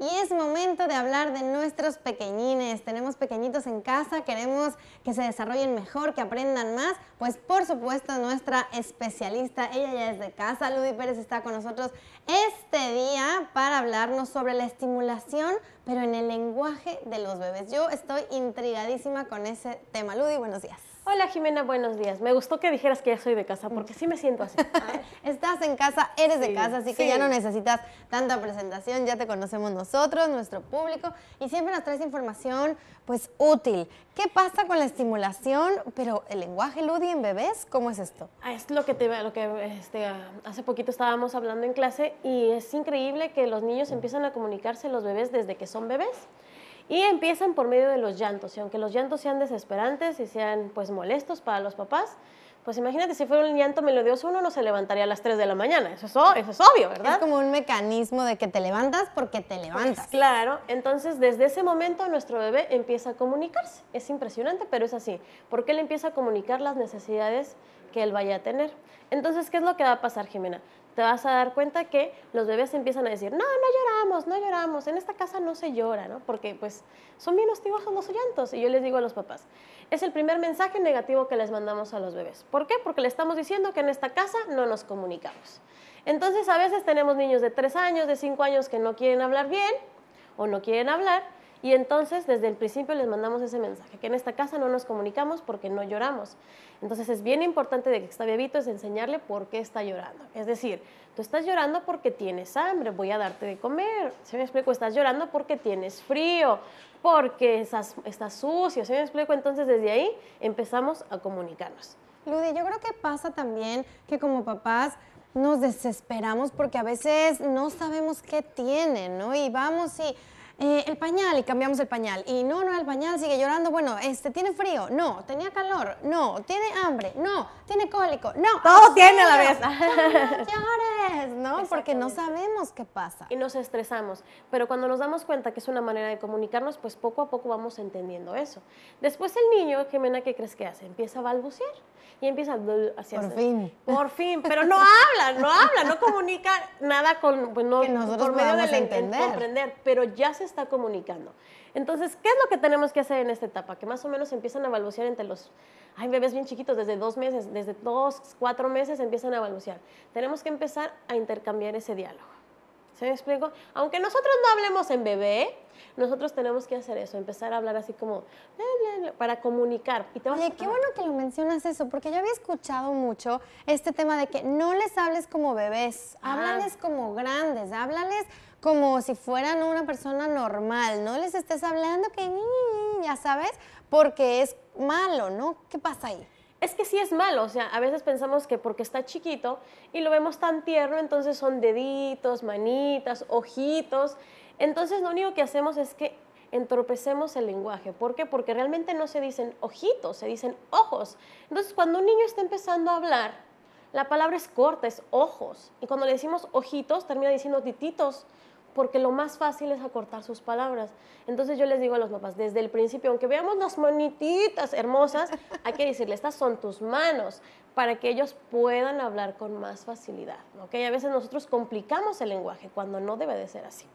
y es momento de hablar de nuestros pequeñines. Tenemos pequeñitos en casa, queremos que se desarrollen mejor, que aprendan más. Pues por supuesto nuestra especialista, ella ya es de casa, Ludy Pérez está con nosotros este día para hablarnos sobre la estimulación, pero en el lenguaje de los bebés. Yo estoy intrigadísima con ese tema. Ludy, buenos días. Hola Jimena, buenos días. Me gustó que dijeras que ya soy de casa, porque sí me siento así. Estás en casa, eres de casa, así que ya no necesitas tanta presentación, ya te conocemos nosotros, nuestro público, y siempre nos traes información pues útil. ¿Qué pasa con la estimulación, pero el lenguaje, Ludy, en bebés? ¿Cómo es esto? Es lo que hace poquito estábamos hablando en clase, y es increíble que los niños empiezan a comunicarse, los bebés, desde que son bebés. Y empiezan por medio de los llantos, y aunque los llantos sean desesperantes y sean pues molestos para los papás, pues imagínate, si fuera un llanto melodioso, uno no se levantaría a las 3 de la mañana, eso es obvio, ¿verdad? Es como un mecanismo de que te levantas porque te levantas. Pues claro, entonces desde ese momento nuestro bebé empieza a comunicarse, es impresionante, pero es así, porque él empieza a comunicar las necesidades que él vaya a tener. Entonces, ¿qué es lo que va a pasar, Jimena? Te vas a dar cuenta que los bebés empiezan a decir, no lloramos, en esta casa no se llora, ¿no? Porque pues son bien hostigosos los llantos. Y yo les digo a los papás, es el primer mensaje negativo que les mandamos a los bebés. ¿Por qué? Porque le estamos diciendo que en esta casa no nos comunicamos. Entonces, a veces tenemos niños de 3 años, de 5 años que no quieren hablar bien o no quieren hablar, y entonces desde el principio les mandamos ese mensaje, que en esta casa no nos comunicamos porque no lloramos. Entonces es bien importante de que este bebito es enseñarle por qué está llorando. Es decir, tú estás llorando porque tienes hambre, voy a darte de comer. ¿Sí me explico? Estás llorando porque tienes frío, porque estás sucio. ¿Sí me explico? Entonces desde ahí empezamos a comunicarnos. Ludy, yo creo que pasa también que como papás nos desesperamos porque a veces no sabemos qué tienen, ¿no? Y vamos y el pañal, y cambiamos el pañal. Y no, el pañal sigue llorando. Bueno, ¿tiene frío? No. ¿Tenía calor? No. ¿Tiene hambre? No. ¿Tiene cólico? No. Todo tiene a la vez. No llores, ¿no? Porque no sabemos qué pasa. Y nos estresamos. Pero cuando nos damos cuenta que es una manera de comunicarnos, pues poco a poco vamos entendiendo eso. Después el niño, Jimena, ¿qué crees que hace? Empieza a balbucear. Y empieza así. Por fin. Pero no habla, no comunica nada con, pues no, que nosotros por medio del comprender. Pero ya se está comunicando. Entonces, ¿qué es lo que tenemos que hacer en esta etapa? Que más o menos empiezan a balbucear entre los... Hay bebés bien chiquitos, desde 2 meses, desde 2, 4 meses empiezan a balbucear. Tenemos que empezar a intercambiar ese diálogo. ¿Se me explico? Aunque nosotros no hablemos en bebé, nosotros tenemos que hacer eso, empezar a hablar así como para comunicar. Y Oye, qué bueno que lo mencionas eso, porque yo había escuchado mucho este tema de que no les hables como bebés, háblales como grandes, háblales como si fueran una persona normal, no les estés hablando que ya sabes, porque es malo, ¿no? ¿Qué pasa ahí? Es que sí es malo, o sea, a veces pensamos que porque está chiquito y lo vemos tan tierno, entonces son deditos, manitas, ojitos. Entonces lo único que hacemos es que entorpecemos el lenguaje. ¿Por qué? Porque realmente no se dicen ojitos, se dicen ojos. Entonces cuando un niño está empezando a hablar, la palabra es corta, es ojos. Y cuando le decimos ojitos, termina diciendo tititos, porque lo más fácil es acortar sus palabras. Entonces yo les digo a los papás, desde el principio, aunque veamos las manititas hermosas, hay que decirle, estas son tus manos, para que ellos puedan hablar con más facilidad, ¿ok? A veces nosotros complicamos el lenguaje cuando no debe de ser así.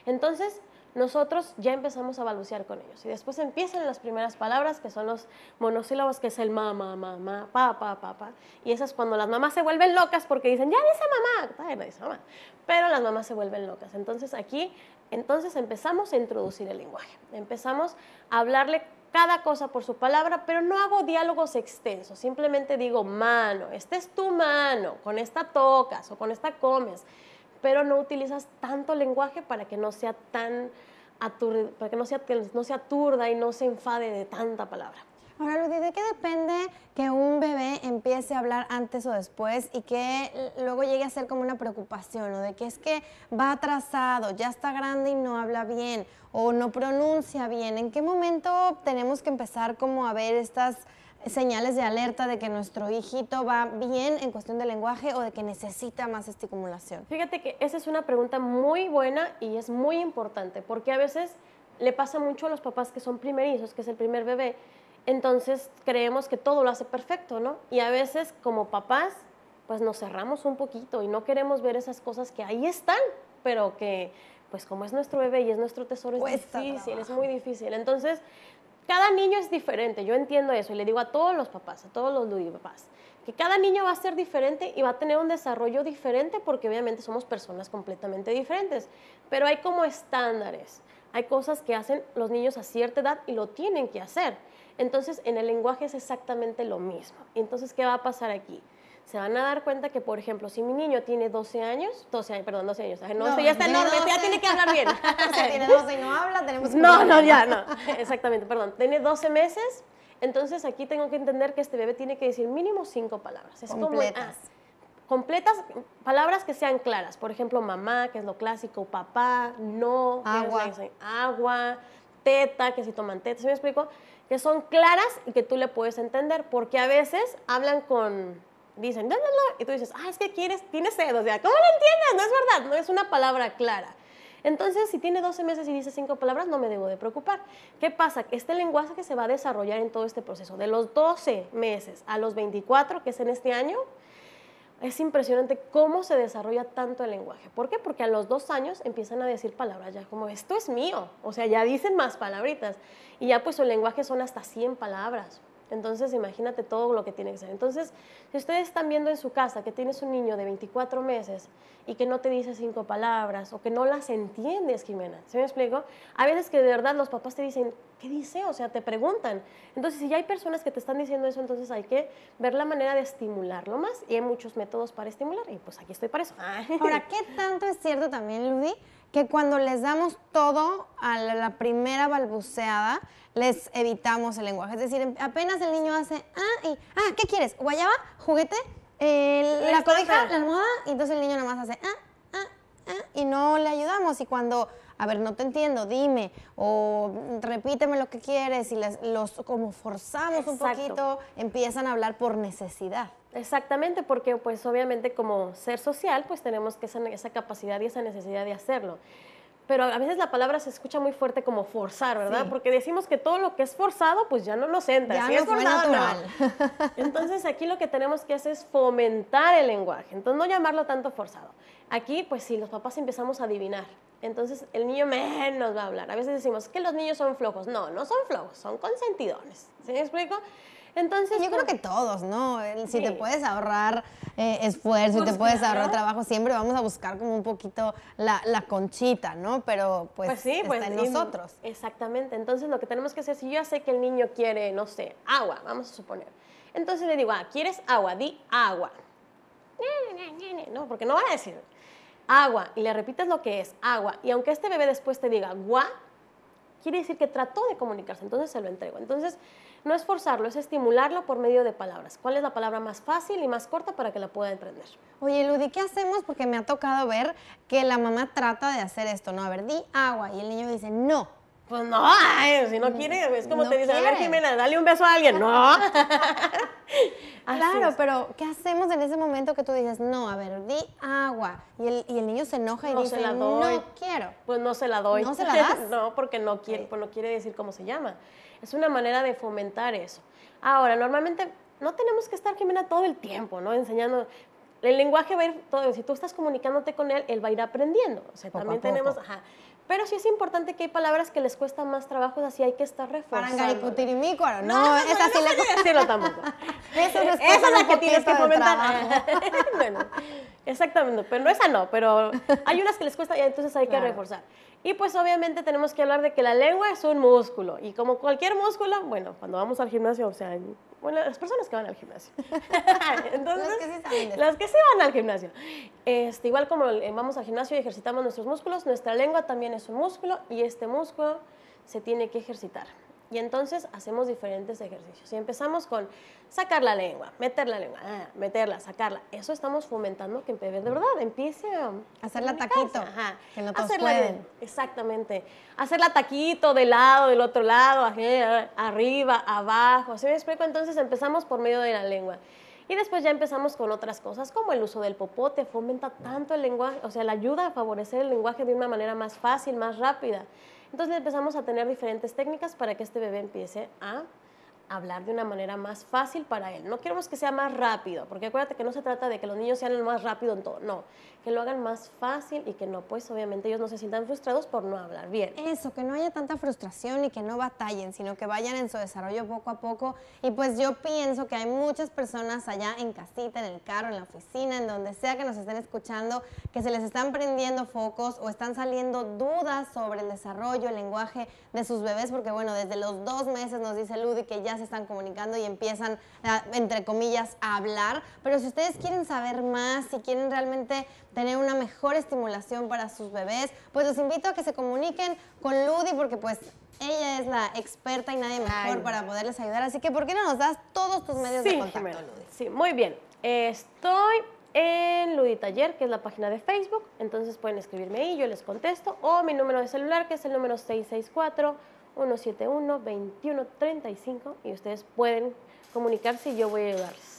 Entonces, nosotros ya empezamos a balbucear con ellos. Y después empiezan las primeras palabras, que son los monosílabos, que es el mamá, pa. Y esas cuando las mamás se vuelven locas porque dicen, ya dice mamá. Ay, no dice mamá. Pero las mamás se vuelven locas. Entonces empezamos a introducir el lenguaje. Empezamos a hablarle cada cosa por su palabra, pero no hago diálogos extensos. Simplemente digo mano, esta es tu mano, con esta tocas o con esta comes. Pero no utilizas tanto lenguaje para que no sea tan para que no se aturda y no se enfade de tanta palabra. Ahora, Ludy, ¿de qué depende que un bebé empiece a hablar antes o después y que luego llegue a ser como una preocupación, o de que es que va atrasado, ya está grande y no habla bien o no pronuncia bien? ¿En qué momento tenemos que empezar como a ver estas señales de alerta de que nuestro hijito va bien en cuestión de lenguaje o de que necesita más estimulación? Fíjate que esa es una pregunta muy buena y es muy importante, porque a veces le pasa mucho a los papás que son primerizos, que es el primer bebé. Entonces creemos que todo lo hace perfecto, ¿no? Y a veces como papás pues nos cerramos un poquito y no queremos ver esas cosas que ahí están, pero que pues como es nuestro bebé y es nuestro tesoro, es Cuesta difícil, es trabajo. muy difícil. Entonces, cada niño es diferente, yo entiendo eso y le digo a todos los papás, a todos los ludipapás, que cada niño va a ser diferente y va a tener un desarrollo diferente porque obviamente somos personas completamente diferentes, pero hay como estándares, hay cosas que hacen los niños a cierta edad y lo tienen que hacer. Entonces, en el lenguaje es exactamente lo mismo. Entonces, ¿qué va a pasar aquí? Se van a dar cuenta que, por ejemplo, si mi niño tiene 12 años, perdón, 12 años, no, esto ya está tiene enorme, esto ya 12. tiene que hablar bien. Si tiene 12 y no habla, tenemos un No, problema. ya, no, exactamente, perdón, tiene 12 meses, entonces aquí tengo que entender que este bebé tiene que decir mínimo 5 palabras. Es Completas. Completas, palabras que sean claras, por ejemplo, mamá, que es lo clásico, papá, no, Agua. que es agua, teta, que si toman teta, ¿sí me explico? Que son claras y que tú le puedes entender, porque a veces hablan dicen, no, no, no, y tú dices, es que tienes sed, o sea, ¿cómo lo entiendes? No es verdad, no es una palabra clara. Entonces, si tiene 12 meses y dice 5 palabras, no me debo de preocupar. ¿Qué pasa? Este lenguaje que se va a desarrollar en todo este proceso, de los 12 meses a los 24, que es en este año, es impresionante cómo se desarrolla tanto el lenguaje. ¿Por qué? Porque a los 2 años empiezan a decir palabras ya como, esto es mío. O sea, ya dicen más palabritas. Y ya pues su lenguaje son hasta 100 palabras. Entonces, imagínate todo lo que tiene que ser. Entonces, si ustedes están viendo en su casa que tienes un niño de 24 meses y que no te dice 5 palabras o que no las entiendes, Jimena, ¿sí me explico? A veces que de verdad los papás te dicen, ¿qué dice? O sea, te preguntan. Entonces, si ya hay personas que te están diciendo eso, entonces hay que ver la manera de estimularlo más y hay muchos métodos para estimular y pues aquí estoy para eso. Ahora, ¿qué tanto es cierto también, Ludi, que cuando les damos todo a la primera balbuceada, les evitamos el lenguaje? Es decir, apenas el niño hace, ¿qué quieres? ¿Guayaba? ¿Juguete? ¿La cobija? ¿La almohada? Y entonces el niño nada más hace, y no le ayudamos. Y cuando, a ver, no te entiendo, dime, o repíteme lo que quieres, y los como forzamos un Exacto. poquito, empiezan a hablar por necesidad. Exactamente, porque pues obviamente como ser social pues tenemos que esa capacidad y esa necesidad de hacerlo. Pero a veces la palabra se escucha muy fuerte como forzar, ¿verdad? Sí. Porque decimos que todo lo que es forzado pues ya no nos entra. Ya Si no es fue forzado, natural. no. Entonces aquí lo que tenemos que hacer es fomentar el lenguaje, entonces no llamarlo tanto forzado. Aquí pues sí, los papás empezamos a adivinar. Entonces el niño menos va a hablar. A veces decimos que los niños son flojos. No, no son flojos, son consentidones. ¿Sí me explico? Entonces, Yo creo que todos, ¿no? Si Sí. te puedes ahorrar esfuerzo y te Pues puedes ahorrar claro. trabajo, siempre vamos a buscar como un poquito la conchita, ¿no? Pero pues, sí, está en nosotros. Exactamente. Entonces lo que tenemos que hacer, si yo ya sé que el niño quiere, no sé, agua, vamos a suponer. Entonces le digo, ¿quieres agua? Di agua. No, porque no van a decir agua. Y le repites lo que es agua. Y aunque este bebé después te diga gua, quiere decir que trató de comunicarse, entonces se lo entrego. Entonces, no es forzarlo, es estimularlo por medio de palabras. ¿Cuál es la palabra más fácil y más corta para que la pueda entender? Oye, Ludi, ¿qué hacemos? Porque me ha tocado ver que la mamá trata de hacer esto, ¿no? A ver, di agua. Y el niño dice, no. Pues no, si no quiere, es como No te dicen, a ver, quiere. Jimena, dale un beso a alguien. No. Así Claro, es. pero ¿qué hacemos en ese momento que tú dices, no, a ver, di agua? Y el niño se enoja y No dice, se la doy. no quiero. Pues no se la doy. ¿No se la das? No, porque no quiere, pues no quiere decir cómo se llama. Es una manera de fomentar eso. Ahora, normalmente no tenemos que estar, Jimena, todo el tiempo, ¿no? Enseñando. El lenguaje va a ir todo. Si tú estás comunicándote con él va a ir aprendiendo. O sea, Poco a también poco. tenemos. Pero sí es importante que hay palabras que les cuestan más trabajo, así hay que estar reforzando. Parangariputirimícuaro. No, esa sí le No decirlo tampoco. Esa Esa es la que tienes que fomentar. fomentar. Bueno, exactamente, pero no esa no, pero hay unas que les cuesta y entonces hay que Claro. reforzar. Y pues obviamente tenemos que hablar de que la lengua es un músculo y como cualquier músculo, bueno, cuando vamos al gimnasio, o sea, bueno, las personas que van al gimnasio. Entonces, Las que sí saben de eso. las que sí van al gimnasio. Igual como vamos al gimnasio y ejercitamos nuestros músculos, nuestra lengua también es un músculo y este músculo se tiene que ejercitar. Y entonces hacemos diferentes ejercicios. Y empezamos con sacar la lengua, meterla, sacarla. Eso estamos fomentando que el bebé de verdad empiece a Hacerla comunicarse. taquito, Ajá. que no todos Hacerla pueden. Exactamente. Hacerla taquito, de lado, del otro lado, arriba, abajo. ¿Sí me explico? Entonces empezamos por medio de la lengua. Y después ya empezamos con otras cosas, como el uso del popote, fomenta tanto el lenguaje, o sea, le ayuda a favorecer el lenguaje de una manera más fácil, más rápida. Entonces empezamos a tener diferentes técnicas para que este bebé empiece a hablar de una manera más fácil para él. No queremos que sea más rápido, porque acuérdate que no se trata de que los niños sean el más rápido en todo, no, que lo hagan más fácil y que no, pues obviamente ellos no se sientan frustrados por no hablar bien. Eso, que no haya tanta frustración y que no batallen, sino que vayan en su desarrollo poco a poco. Y pues yo pienso que hay muchas personas allá en casita, en el carro, en la oficina, en donde sea que nos estén escuchando, que se les están prendiendo focos o están saliendo dudas sobre el desarrollo, el lenguaje de sus bebés, porque bueno, desde los 2 meses nos dice Ludy que ya se están comunicando y empiezan, entre comillas, a hablar. Pero si ustedes quieren saber más, si quieren realmente tener una mejor estimulación para sus bebés, pues los invito a que se comuniquen con Ludy, porque pues ella es la experta y nadie mejor para poderles ayudar. Así que, ¿por qué no nos das todos tus medios de contacto, Jimena. Ludy? Sí, muy bien. Estoy en Ludy Taller, que es la página de Facebook, entonces pueden escribirme ahí, yo les contesto, o mi número de celular, que es el número 664-171-2135, y ustedes pueden comunicarse y yo voy a ayudarles.